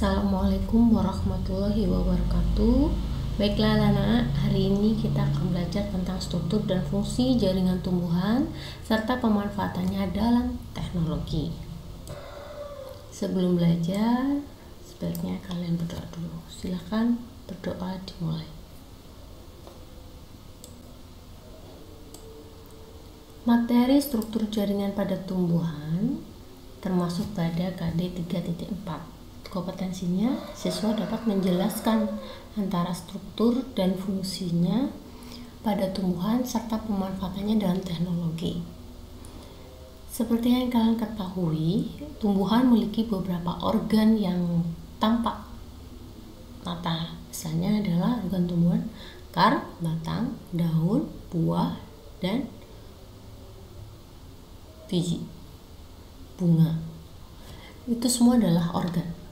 Assalamualaikum warahmatullahi wabarakatuh. Baiklah anak-anak, hari ini kita akan belajar tentang struktur dan fungsi jaringan tumbuhan serta pemanfaatannya dalam teknologi. Sebelum belajar, sebaiknya kalian berdoa dulu. Silakan berdoa dimulai. Materi struktur jaringan pada tumbuhan termasuk pada KD 3.4. Kompetensinya, siswa dapat menjelaskan antara struktur dan fungsinya pada tumbuhan serta pemanfaatannya dalam teknologi. Seperti yang kalian ketahui, tumbuhan memiliki beberapa organ yang tampak mata. Misalnya adalah organ tumbuhan akar, batang, daun, buah, dan biji, bunga. Itu semua adalah organ.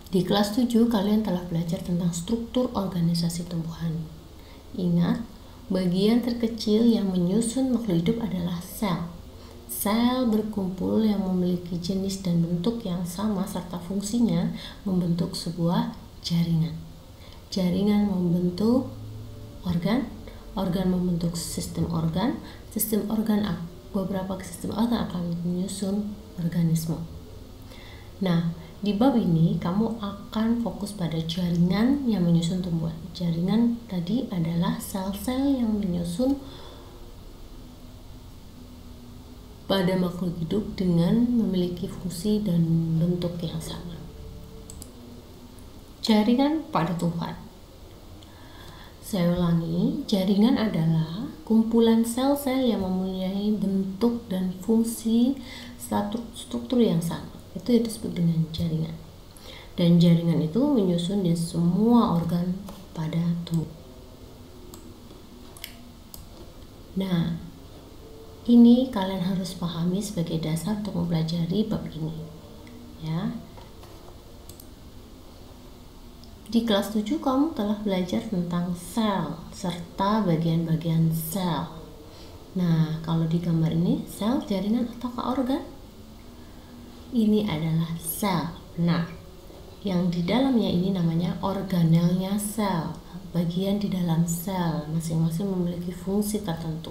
Di kelas 7 kalian telah belajar tentang struktur organisasi tumbuhan. Ingat, bagian terkecil yang menyusun makhluk hidup adalah sel. Sel berkumpul yang memiliki jenis dan bentuk yang sama serta fungsinya membentuk sebuah jaringan. Jaringan membentuk organ, organ membentuk sistem organ beberapa sistem organ akan menyusun organisme. Nah, di bab ini kamu akan fokus pada jaringan yang menyusun tumbuhan. Jaringan tadi adalah sel-sel yang menyusun pada makhluk hidup dengan memiliki fungsi dan bentuk yang sama. Jaringan pada tumbuhan. Saya ulangi, jaringan adalah kumpulan sel-sel yang mempunyai bentuk dan fungsi struktur yang sama. Itu yang disebut dengan jaringan. Dan jaringan itu menyusun di semua organ pada tumbuh. Nah, ini kalian harus pahami sebagai dasar untuk mempelajari bab ini. Ya. Di kelas 7 kamu telah belajar tentang sel serta bagian-bagian sel. Nah, kalau di gambar ini sel, jaringan ataukah organ? Ini adalah sel, benar. Yang di dalamnya ini namanya organelnya sel. Bagian di dalam sel masing-masing memiliki fungsi tertentu.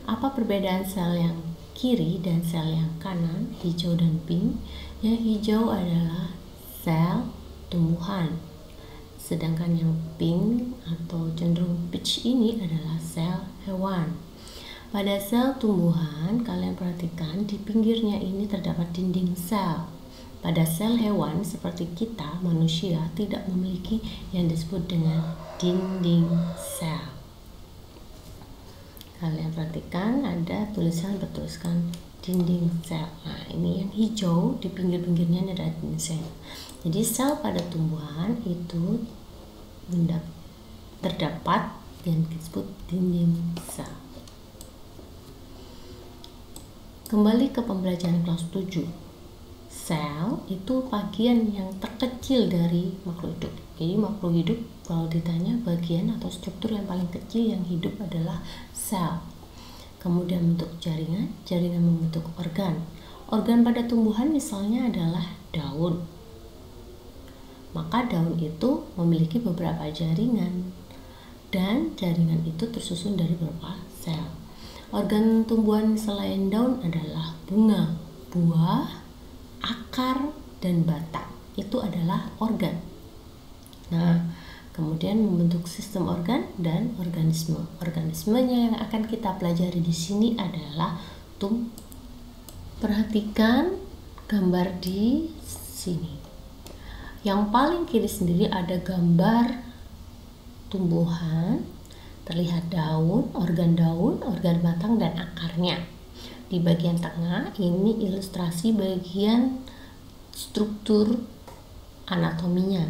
Apa perbedaan sel yang kiri dan sel yang kanan, hijau dan pink? Yang hijau adalah sel tumbuhan, sedangkan yang pink atau cenderung peach ini adalah sel hewan. Pada sel tumbuhan, kalian perhatikan di pinggirnya ini terdapat dinding sel. Pada sel hewan seperti kita, manusia, tidak memiliki yang disebut dengan dinding sel. Kalian perhatikan ada tulisan bertuliskan dinding sel. Nah, ini yang hijau di pinggir-pinggirnya ada dinding sel. Jadi sel pada tumbuhan itu terdapat yang disebut dinding sel. Kembali ke pembelajaran kelas 7. Sel itu bagian yang terkecil dari makhluk hidup. Jadi makhluk hidup kalau ditanya bagian atau struktur yang paling kecil yang hidup adalah sel. Kemudian bentuk jaringan, jaringan membentuk organ. Organ pada tumbuhan misalnya adalah daun. Maka daun itu memiliki beberapa jaringan. Dan jaringan itu tersusun dari beberapa sel. Organ tumbuhan selain daun adalah bunga, buah, akar, dan batang. Itu adalah organ. Nah, kemudian membentuk sistem organ dan organisme. Organismenya yang akan kita pelajari di sini adalah Perhatikan gambar di sini. Yang paling kiri sendiri ada gambar tumbuhan. Terlihat daun, organ batang, dan akarnya. Di bagian tengah ini ilustrasi bagian struktur anatominya.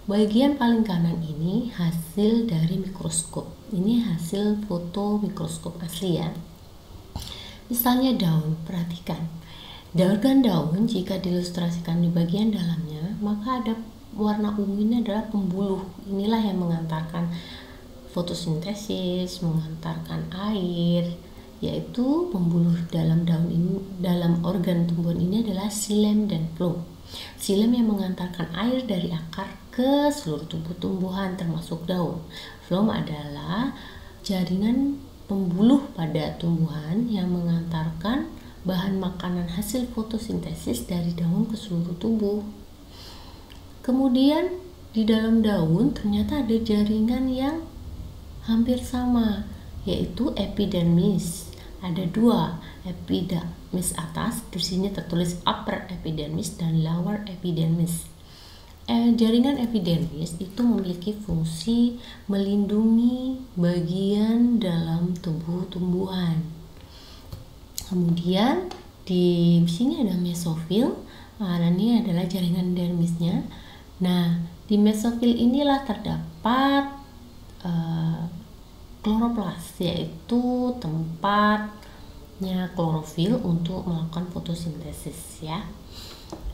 Bagian paling kanan ini hasil dari mikroskop. Ini hasil foto mikroskop asli ya. Misalnya daun, perhatikan. Organ daun jika diilustrasikan di bagian dalamnya, maka ada warna ungu ini adalah pembuluh. Inilah yang mengantarkan fotosintesis, mengantarkan air, yaitu pembuluh dalam daun ini, dalam organ tumbuhan ini adalah xilem dan phloem. Xilem yang mengantarkan air dari akar ke seluruh tubuh tumbuhan termasuk daun. Floem adalah jaringan pembuluh pada tumbuhan yang mengantarkan bahan makanan hasil fotosintesis dari daun ke seluruh tubuh. Kemudian di dalam daun ternyata ada jaringan yang hampir sama, yaitu epidermis. Ada dua, epidermis atas, di sini tertulis upper epidermis dan lower epidermis. Jaringan epidermis itu memiliki fungsi melindungi bagian dalam tubuh tumbuhan. Kemudian di sini ada mesofil. Ini adalah jaringan dermisnya. Nah, di mesofil inilah terdapat kloroplas, yaitu tempatnya klorofil untuk melakukan fotosintesis ya.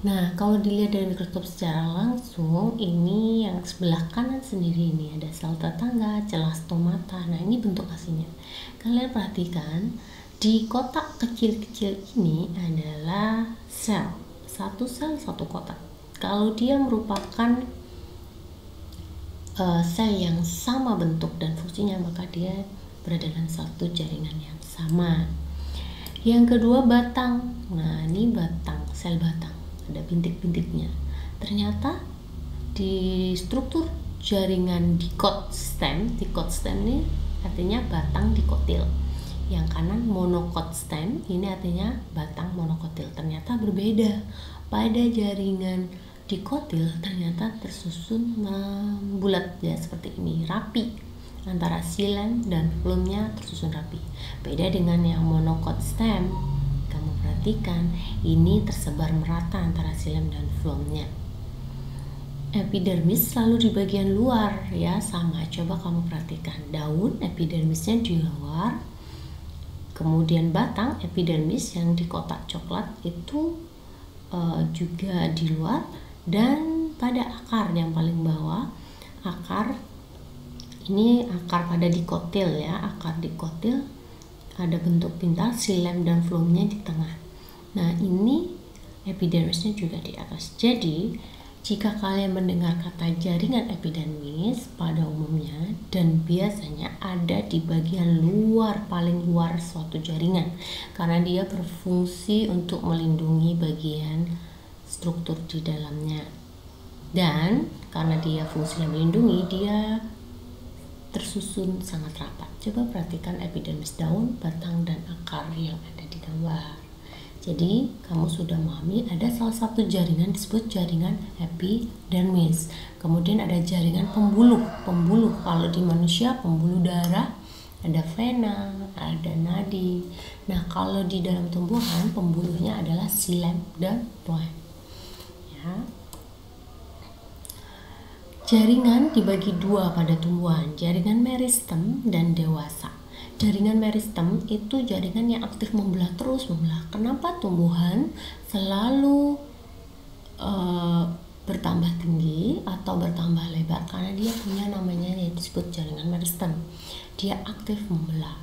Nah, kalau dilihat dari mikroskop secara langsung, ini yang sebelah kanan sendiri ini ada sel tetangga, celah stomata. Nah, ini bentuk aslinya. Kalian perhatikan, di kotak kecil-kecil ini adalah sel. Satu sel, satu kotak. Kalau dia merupakan sel yang sama bentuk dan fungsinya, maka dia berada dalam satu jaringan yang sama. Yang kedua, batang. Nah, ini batang, sel batang, ada bintik-bintiknya. Ternyata di struktur jaringan dikot stem ini artinya batang dikotil. Yang kanan monokot stem, ini artinya batang monokotil. Ternyata berbeda. Pada jaringan dikotil ternyata tersusun bulat ya, seperti ini, rapi. Antara xilem dan floemnya tersusun rapi. Beda dengan yang monokot stem. Kamu perhatikan, ini tersebar merata antara xilem dan floemnya. Epidermis selalu di bagian luar ya, sama. Coba kamu perhatikan, daun epidermisnya di luar. Kemudian batang epidermis yang di kotak coklat itu juga di luar. Dan pada akar yang paling bawah, akar ini akar pada dikotil ya, akar dikotil ada bentuk pintal, xilem dan floemnya di tengah. Nah, ini epidermisnya juga di atas. Jadi jika kalian mendengar kata jaringan epidermis pada umumnya dan biasanya ada di bagian luar, paling luar suatu jaringan, karena dia berfungsi untuk melindungi bagian struktur di dalamnya, dan karena dia fungsinya melindungi, dia tersusun sangat rapat. Coba perhatikan epidermis daun, batang, dan akar yang ada di gambar. Jadi kamu sudah memahami ada salah satu jaringan disebut jaringan epidermis. Kemudian ada jaringan pembuluh. Kalau di manusia pembuluh darah, ada vena, ada nadi. Nah, kalau di dalam tumbuhan pembuluhnya adalah xilem dan floem. Ya. Jaringan dibagi dua pada tumbuhan, jaringan meristem dan dewasa. Jaringan meristem itu jaringan yang aktif membelah terus membelah. Kenapa tumbuhan selalu bertambah tinggi atau bertambah lebar? Karena dia punya namanya yang disebut jaringan meristem. Dia aktif membelah.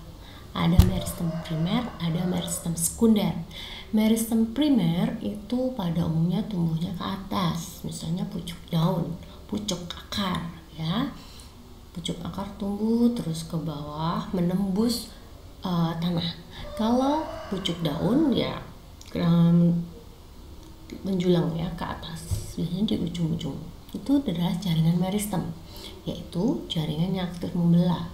Ada meristem primer, ada meristem sekunder. Meristem primer itu pada umumnya tumbuhnya ke atas, misalnya pucuk daun, pucuk akar ya. Pucuk akar tumbuh terus ke bawah menembus tanah. Kalau pucuk daun ya menjulang ya ke atas, biasanya di ujung-ujung. Itu adalah jaringan meristem, yaitu jaringan yang aktif membelah.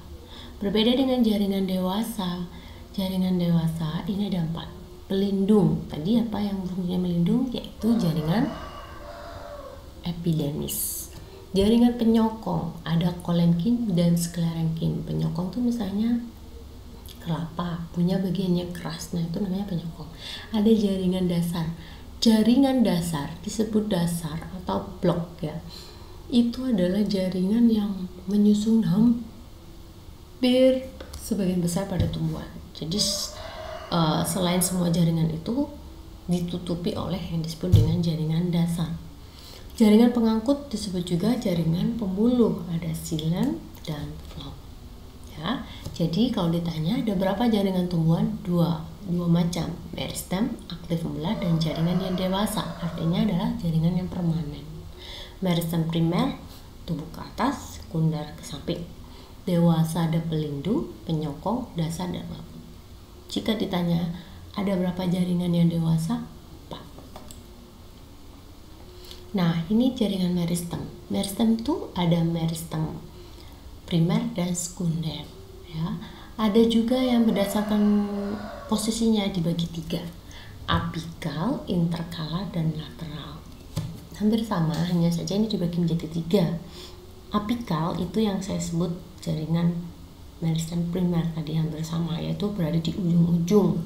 Berbeda dengan jaringan dewasa. Jaringan dewasa ini ada 4. Pelindung. Tadi apa yang fungsinya melindung? Yaitu jaringan epidermis. Jaringan penyokong, ada kolenkin dan sklerenkin. Penyokong itu misalnya kelapa, punya bagiannya keras. Nah, itu namanya penyokong. Ada jaringan dasar. Jaringan dasar disebut dasar atau blok ya. Itu adalah jaringan yang menyusun hampir sebagian besar pada tumbuhan. Jadi selain semua jaringan itu ditutupi oleh yang disebut dengan jaringan dasar. Jaringan pengangkut disebut juga jaringan pembuluh, ada xilem dan floem. Ya, jadi kalau ditanya ada berapa jaringan tumbuhan? 2. dua macam, meristem aktif mula dan jaringan yang dewasa, artinya adalah jaringan yang permanen. Meristem primer tubuh ke atas, sekunder ke samping. Dewasa ada pelindung, penyokong, dasar, dan lambung. Jika ditanya ada berapa jaringan yang dewasa? 4. Nah, ini jaringan meristem. Meristem itu ada meristem primer dan sekunder, ya. Ada juga yang berdasarkan posisinya dibagi 3, apikal, interkalar, dan lateral. Hampir sama, hanya saja ini dibagi menjadi 3. Apikal itu yang saya sebut jaringan meristem primer tadi, hampir sama, yaitu berada di ujung-ujung,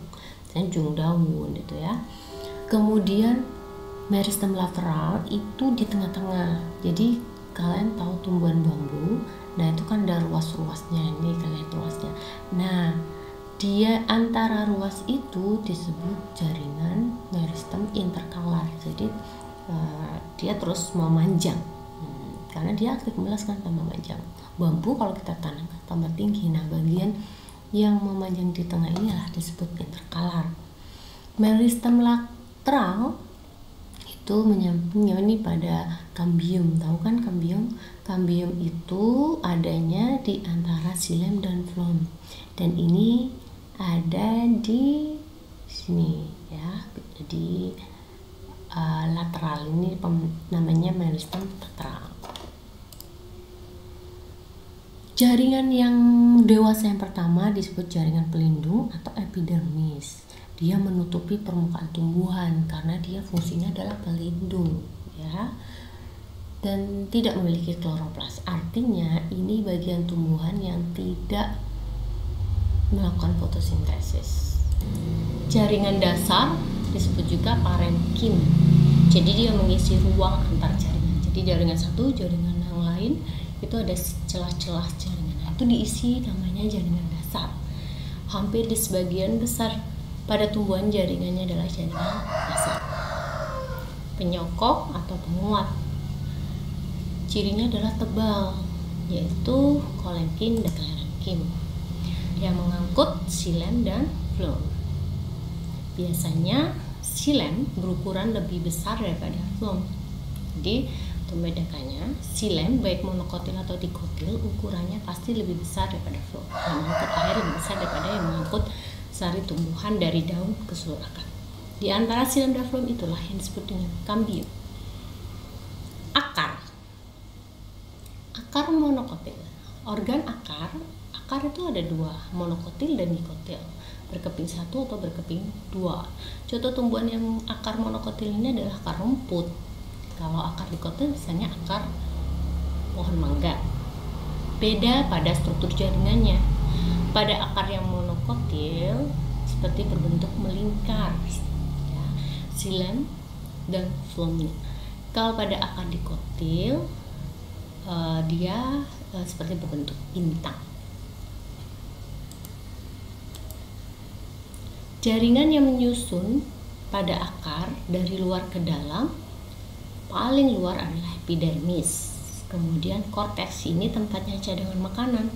misalnya ujung daun itu ya. Kemudian meristem lateral itu di tengah-tengah. Jadi kalian tahu tumbuhan bambu, nah itu kan ada ruas-ruasnya, ini kalian ruasnya. Nah, dia antara ruas itu disebut jaringan meristem interkalar. Jadi dia terus memanjang, karena dia aktif melas kan tambah memanjang. Bambu kalau kita tanam tambah tinggi. Nah, bagian yang memanjang di tengah inilah disebut interkalar. Meristem lateral itu menyambungnya ini pada kambium. Tahu kan kambium? Kambium itu adanya di antara xilem dan phloem, dan ini ada di sini ya, di lateral. Ini namanya meristem lateral. Jaringan yang dewasa yang pertama disebut jaringan pelindung atau epidermis. Dia menutupi permukaan tumbuhan karena dia fungsinya adalah pelindung, ya, dan tidak memiliki kloroplas. Artinya ini bagian tumbuhan yang tidak melakukan fotosintesis. Jaringan dasar disebut juga parenkim. Jadi dia mengisi ruang antar jaringan. Jadi jaringan satu, jaringan yang lain itu ada celah-celah jaringan. Nah, itu diisi namanya jaringan dasar. Hampir di sebagian besar pada tumbuhan jaringannya adalah jaringan dasar. Penyokong atau penguat, cirinya adalah tebal, yaitu kolenkin dan klerenkim, yang mengangkut xilem dan phloem. Biasanya xilem berukuran lebih besar daripada phloem. Jadi untuk membedakannya, xilem baik monokotil atau dikotil ukurannya pasti lebih besar daripada phloem. Yang mengangkut air lebih besar daripada yang mengangkut sari tumbuhan dari daun ke seluruh akar. Di antara xilem dan phloem itulah yang disebut dengan kambium. Akar monokotil. Organ akar itu ada 2, monokotil dan dikotil, berkeping 1 atau berkeping 2. Contoh tumbuhan yang akar monokotil ini adalah akar rumput. Kalau akar dikotil misalnya akar pohon mangga. Beda pada struktur jaringannya. Pada akar yang monokotil seperti berbentuk melingkar, ya, xilem dan phloem. Kalau pada akar dikotil dia seperti berbentuk bintang. Jaringan yang menyusun pada akar dari luar ke dalam, paling luar adalah epidermis. Kemudian korteks, ini tempatnya cadangan makanan.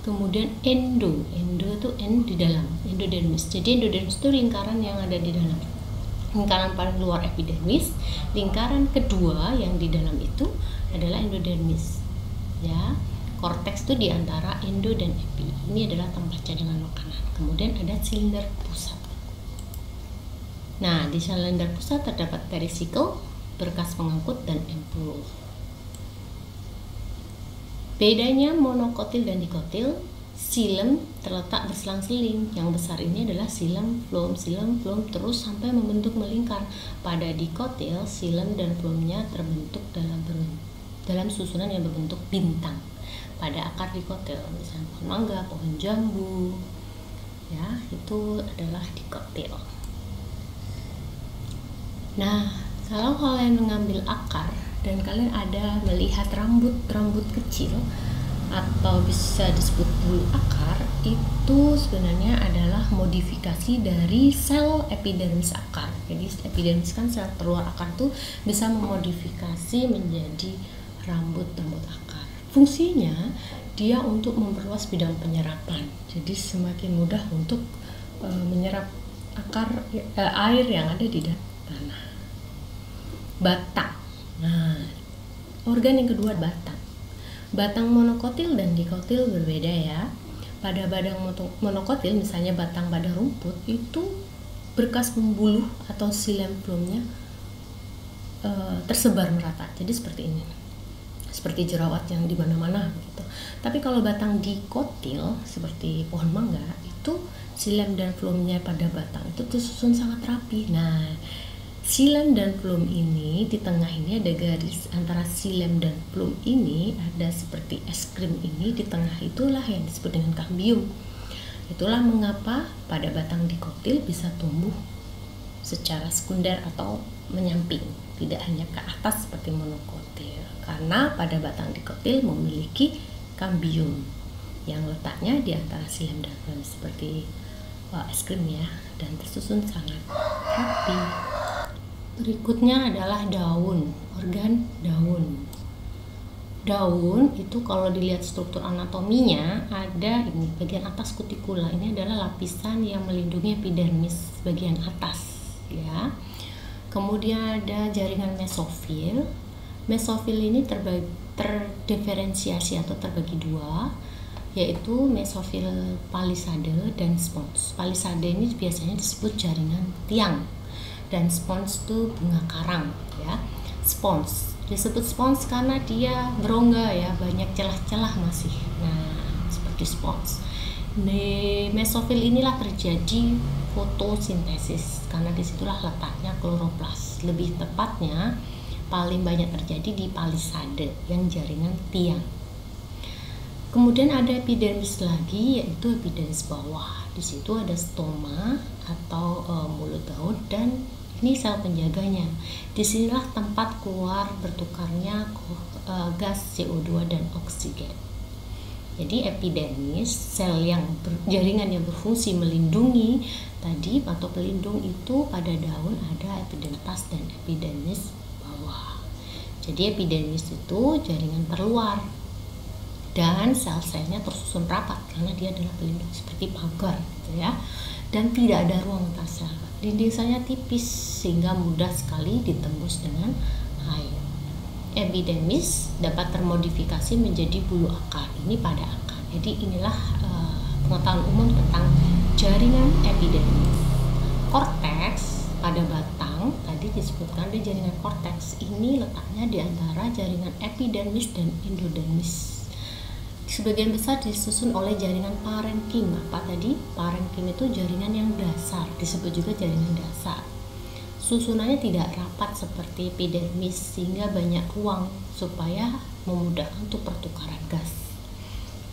Kemudian endo itu di dalam, endodermis. Jadi endodermis itu lingkaran yang ada di dalam. Lingkaran paling luar epidermis, lingkaran kedua yang di dalam itu adalah endodermis. Ya, korteks itu di antara endo dan epi. Ini adalah tempat cadangan makanan. Kemudian ada silinder pusat. Nah, di silinder pusat terdapat perisikel, berkas pengangkut, dan ampul. Bedanya monokotil dan dikotil, xilem terletak berselang-seling. Yang besar ini adalah xilem, phloem terus sampai membentuk melingkar. Pada dikotil, xilem dan phloemnya terbentuk dalam susunan yang berbentuk bintang. Pada akar dikotil, misalnya pohon mangga, pohon jambu, ya, itu adalah dikotil. Nah, kalau kalian mengambil akar dan kalian ada melihat rambut kecil atau bisa disebut bulu akar, itu sebenarnya adalah modifikasi dari sel epidermis akar. Jadi epidermis kan sel terluar akar itu bisa memodifikasi menjadi rambut akar. Fungsinya dia untuk memperluas bidang penyerapan. Jadi semakin mudah untuk menyerap air yang ada di tanah. Batang. Nah, organ yang kedua batang. Batang monokotil dan dikotil berbeda ya. Pada batang monokotil, misalnya batang pada rumput, itu berkas pembuluh atau xilem phloemnya tersebar merata. Jadi seperti ini, seperti jerawat yang di mana-mana gitu. Tapi kalau batang dikotil seperti pohon mangga, itu xilem dan phloemnya pada batang itu tersusun sangat rapi. Nah, xilem dan phloem ini di tengah ini ada garis antara xilem dan phloem ini ada seperti es krim ini, di tengah itulah yang disebut dengan kambium. Itulah mengapa pada batang dikotil bisa tumbuh secara sekunder atau menyamping, tidak hanya ke atas seperti monokotil, karena pada batang dikotil memiliki kambium yang letaknya di antara xilem dan phloem seperti es krim ya, dan tersusun sangat rapi. Berikutnya adalah daun, organ daun. Daun itu kalau dilihat struktur anatominya ada ini bagian atas kutikula, ini adalah lapisan yang melindungi epidermis bagian atas ya. Kemudian ada jaringan mesofil. Mesofil ini terdiferensiasi atau terbagi dua, yaitu mesofil palisade dan spons. Palisade ini biasanya disebut jaringan tiang dan spons itu bunga karang ya. Spons disebut spons karena dia berongga ya, banyak celah-celah masih. Nah, seperti spons. Di mesofil inilah terjadi fotosintesis, karena disitulah letaknya kloroplas. Lebih tepatnya paling banyak terjadi di palisade yang jaringan tiang. Kemudian ada epidermis lagi, yaitu epidermis bawah. Di situ ada stoma atau mulut daun, dan ini sel penjaganya. Disinilah tempat keluar bertukarnya gas CO2 dan oksigen. Jadi epidermis, sel yang jaringan yang berfungsi melindungi tadi atau pelindung itu, pada daun ada epidermis atas dan epidermis bawah. Jadi epidermis itu jaringan terluar dan sel-selnya tersusun rapat karena dia adalah pelindung seperti pagar gitu ya, dan tidak ada ruang antar sel. Dinding selnya tipis sehingga mudah sekali ditembus dengan air. Epidermis dapat termodifikasi menjadi bulu akar, ini pada akar. Jadi inilah pengetahuan umum tentang jaringan epidermis. Korteks pada batang tadi disebutkan ada jaringan korteks, ini letaknya di antara jaringan epidermis dan endodermis. Sebagian besar disusun oleh jaringan parenkim. Apa tadi? Parenkim itu jaringan yang dasar, disebut juga jaringan dasar. Susunannya tidak rapat seperti epidermis sehingga banyak ruang supaya memudahkan untuk pertukaran gas,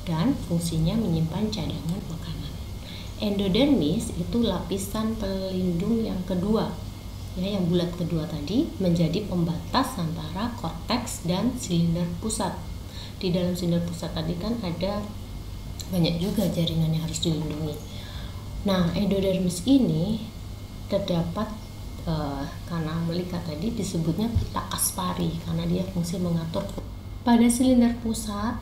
dan fungsinya menyimpan cadangan makanan. Endodermis itu lapisan pelindung yang kedua ya, yang bulat kedua tadi, menjadi pembatas antara korteks dan silinder pusat. Di dalam silinder pusat tadi kan ada banyak juga jaringan yang harus dilindungi. Nah, endodermis ini terdapat karena melikat tadi disebutnya pita Kaspari karena dia fungsi mengatur. Pada silinder pusat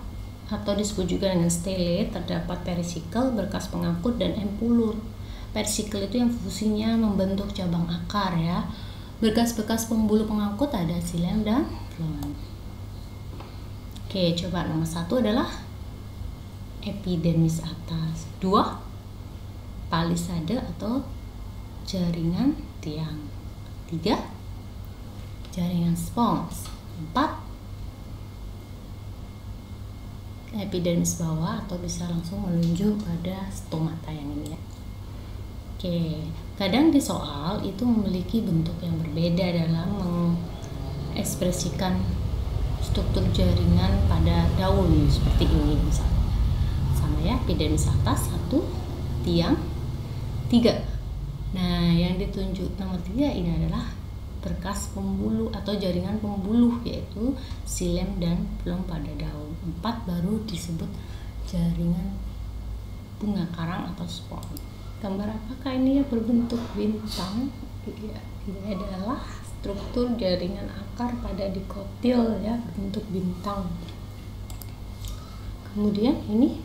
atau disebut juga dengan stele terdapat perisikel, berkas pengangkut, dan empulur. Perisikel itu yang fungsinya membentuk cabang akar ya. Berkas-berkas pembuluh pengangkut ada xilem dan phloem. Oke, coba nomor 1 adalah epidermis atas, 2 palisade atau jaringan tiang, 3 jaringan spons, 4 epidermis bawah atau bisa langsung menunjuk pada stomata yang ini ya. Oke, kadang di soal itu memiliki bentuk yang berbeda dalam mengekspresikan struktur jaringan pada daun seperti ini misalnya. Sama ya, epidermis atas 1, tiang 3. Nah, yang ditunjuk nomor 3 ini adalah berkas pembuluh atau jaringan pembuluh, yaitu xilem dan phloem pada daun. 4 baru disebut jaringan bunga karang atau spons. Gambar apakah ini ya, berbentuk bintang? Ya, ini adalah struktur jaringan akar pada dikotil ya, berbentuk bintang. Kemudian ini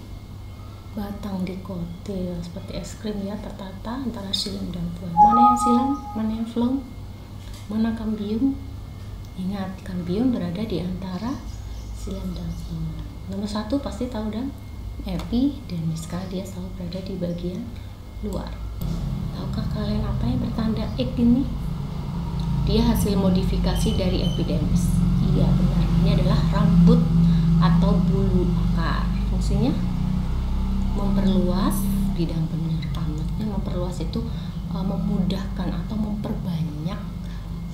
batang dikotil seperti es krim ya, tertata antara xilem dan phloem. Mana yang xilem, mana yang phloem, mana cambium? Ingat, cambium berada di antara xilem dan phloem. Nomor 1 pasti tahu dan epidermis, karena dia selalu berada di bagian luar. Tahukah kalian apa yang bertanda X ini? Dia hasil modifikasi dari epidermis. Iya benar, ini adalah rambut atau bulu akar. Fungsinya memperluas bidang penyerapan. Memperluas itu memudahkan atau memperbanyak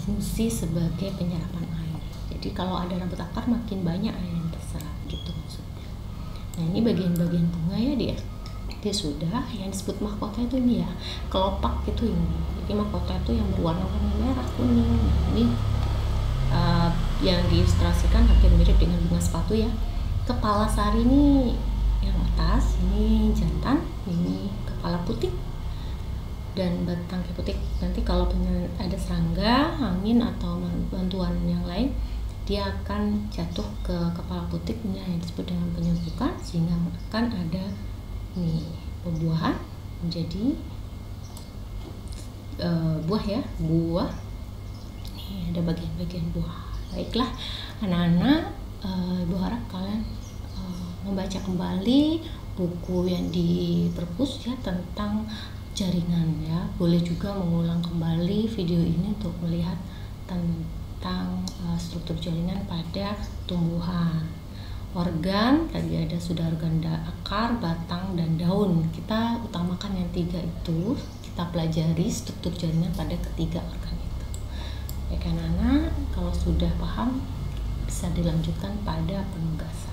fungsi sebagai penyerapan air. Jadi kalau ada rambut akar makin banyak air yang terserap gitu maksudnya. Nah ini bagian-bagian bunga ya dia sudah. Yang disebut mahkota itu ini ya, kelopak itu ini. Jadi mahkota itu yang berwarna-warni merah kuning. Nah, ini yang diilustrasikan hampir mirip dengan bunga sepatu ya. Kepala sari ini yang atas, ini jantan, ini kepala putih dan batang putih. Nanti kalau ada serangga, angin atau bantuan yang lain, dia akan jatuh ke kepala putih yang disebut dengan penyembuhan, sehingga akan ada nih pembuahan menjadi buah ya, buah. Nih ada bagian-bagian buah. Baiklah anak-anak, Ibu harap kalian membaca kembali buku yang di perpus ya tentang jaringan ya. Boleh juga mengulang kembali video ini untuk melihat tentang struktur jaringan pada tumbuhan. Organ tadi sudah organ akar, batang, dan daun. Kita utamakan yang 3 itu. Kita pelajari struktur jaringan pada ketiga organ itu. Ya kan anak, kalau sudah paham bisa dilanjutkan pada penugasan.